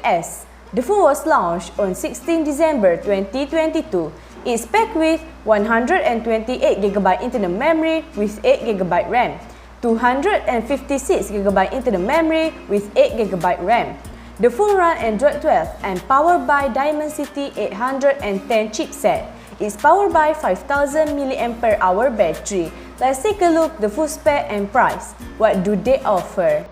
S. The phone was launched on 16 December 2022. It's packed with 128GB internal memory with 8GB RAM, 256GB internal memory with 8GB RAM. The phone runs Android 12 and powered by Dimensity 810 chipset. It's powered by 5000 mAh battery. Let's take a look the full spec and price. What do they offer?